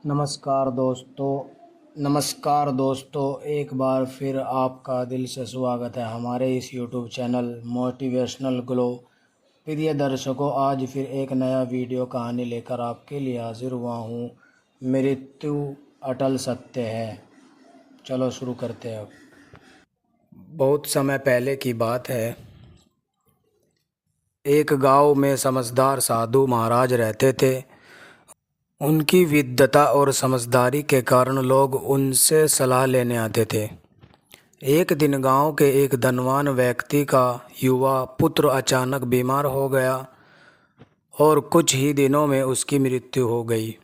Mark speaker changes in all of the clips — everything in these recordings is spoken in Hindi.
Speaker 1: नमस्कार दोस्तों, एक बार फिर आपका दिल से स्वागत है हमारे इस यूट्यूब चैनल मोटिवेशनल ग्लो। प्रिय दर्शकों, आज फिर एक नया वीडियो कहानी लेकर आपके लिए हाजिर हुआ हूँ। मृत्यु अटल सत्य है। चलो शुरू करते हैं। बहुत समय पहले की बात है। एक गांव में समझदार साधु महाराज रहते थे। उनकी विद्वता और समझदारी के कारण लोग उनसे सलाह लेने आते थे। एक दिन गांव के एक धनवान व्यक्ति का युवा पुत्र अचानक बीमार हो गया और कुछ ही दिनों में उसकी मृत्यु हो गई।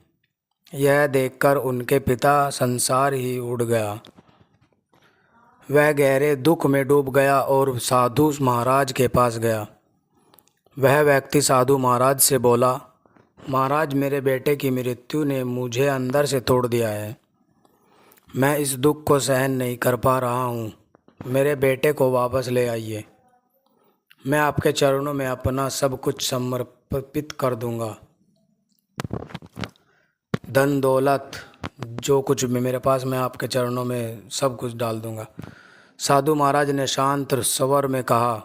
Speaker 1: यह देखकर उनके पिता संसार ही उड़ गया। वह गहरे दुख में डूब गया और साधु महाराज के पास गया। वह व्यक्ति साधु महाराज से बोला, महाराज, मेरे बेटे की मृत्यु ने मुझे अंदर से तोड़ दिया है। मैं इस दुख को सहन नहीं कर पा रहा हूँ। मेरे बेटे को वापस ले आइए। मैं आपके चरणों में अपना सब कुछ समर्पित कर दूंगा। धन दौलत जो कुछ भी मेरे पास, मैं आपके चरणों में सब कुछ डाल दूंगा। साधु महाराज ने शांत स्वर में कहा,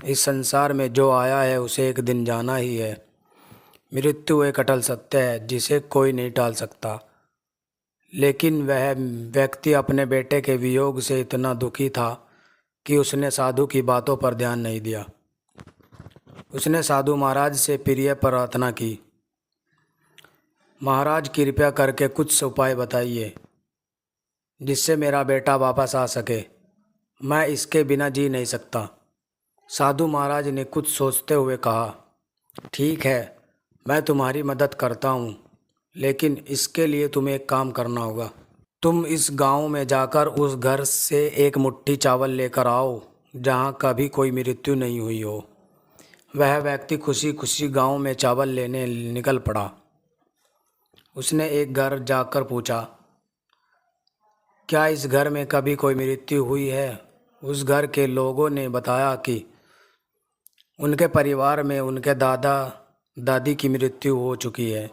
Speaker 1: इस संसार में जो आया है उसे एक दिन जाना ही है। मृत्यु एक अटल सत्य है जिसे कोई नहीं टाल सकता। लेकिन वह व्यक्ति अपने बेटे के वियोग से इतना दुखी था कि उसने साधु की बातों पर ध्यान नहीं दिया। उसने साधु महाराज से प्रिय प्रार्थना की, महाराज कृपया करके कुछ उपाय बताइए जिससे मेरा बेटा वापस आ सके। मैं इसके बिना जी नहीं सकता। साधु महाराज ने कुछ सोचते हुए कहा, ठीक है, मैं तुम्हारी मदद करता हूँ, लेकिन इसके लिए तुम्हें एक काम करना होगा। तुम इस गांव में जाकर उस घर से एक मुट्ठी चावल लेकर आओ जहाँ कभी कोई मृत्यु नहीं हुई हो। वह व्यक्ति खुशी खुशी गांव में चावल लेने निकल पड़ा। उसने एक घर जाकर पूछा, क्या इस घर में कभी कोई मृत्यु हुई है? उस घर के लोगों ने बताया कि उनके परिवार में उनके दादा दादी की मृत्यु हो चुकी है।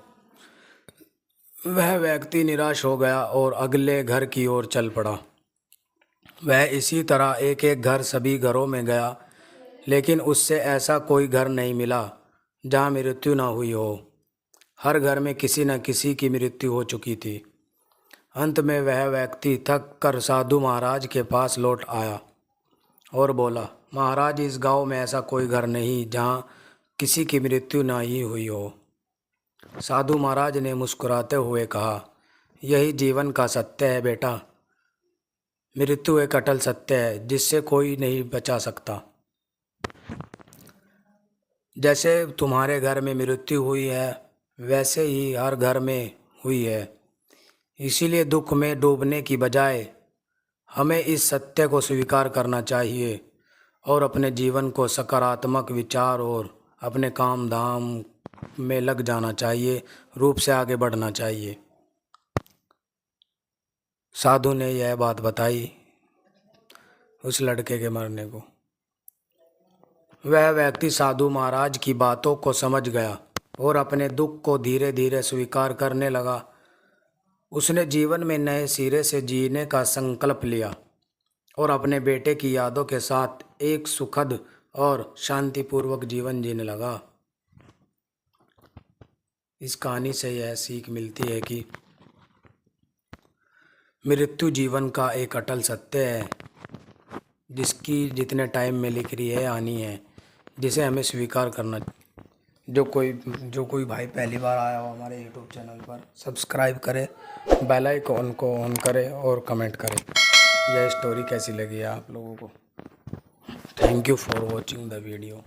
Speaker 1: वह व्यक्ति निराश हो गया और अगले घर की ओर चल पड़ा। वह इसी तरह एक एक घर सभी घरों में गया, लेकिन उससे ऐसा कोई घर नहीं मिला जहाँ मृत्यु ना हुई हो। हर घर में किसी न किसी की मृत्यु हो चुकी थी। अंत में वह व्यक्ति थक कर साधु महाराज के पास लौट आया और बोला, महाराज, इस गांव में ऐसा कोई घर नहीं जहाँ किसी की मृत्यु ना ही हुई हो। साधु महाराज ने मुस्कुराते हुए कहा, यही जीवन का सत्य है बेटा। मृत्यु एक अटल सत्य है जिससे कोई नहीं बचा सकता। जैसे तुम्हारे घर में मृत्यु हुई है वैसे ही हर घर में हुई है। इसीलिए दुख में डूबने की बजाय हमें इस सत्य को स्वीकार करना चाहिए और अपने जीवन को सकारात्मक विचार और अपने काम धाम में लग जाना चाहिए, रूप से आगे बढ़ना चाहिए। साधु ने यह बात बताई उस लड़के के मरने को। वह व्यक्ति साधु महाराज की बातों को समझ गया और अपने दुख को धीरे धीरे स्वीकार करने लगा। उसने जीवन में नए सिरे से जीने का संकल्प लिया और अपने बेटे की यादों के साथ एक सुखद और शांतिपूर्वक जीवन जीने लगा। इस कहानी से यह सीख मिलती है कि मृत्यु जीवन का एक अटल सत्य है जिसकी जितने टाइम में लिख रही है आनी है, जिसे हमें स्वीकार करना। जो कोई भाई पहली बार आया हो हमारे यूट्यूब चैनल पर, सब्सक्राइब करे, बेल आइकन को ऑन करे और कमेंट करे यह स्टोरी कैसी लगी है आप लोगों को। Thank you for watching the video.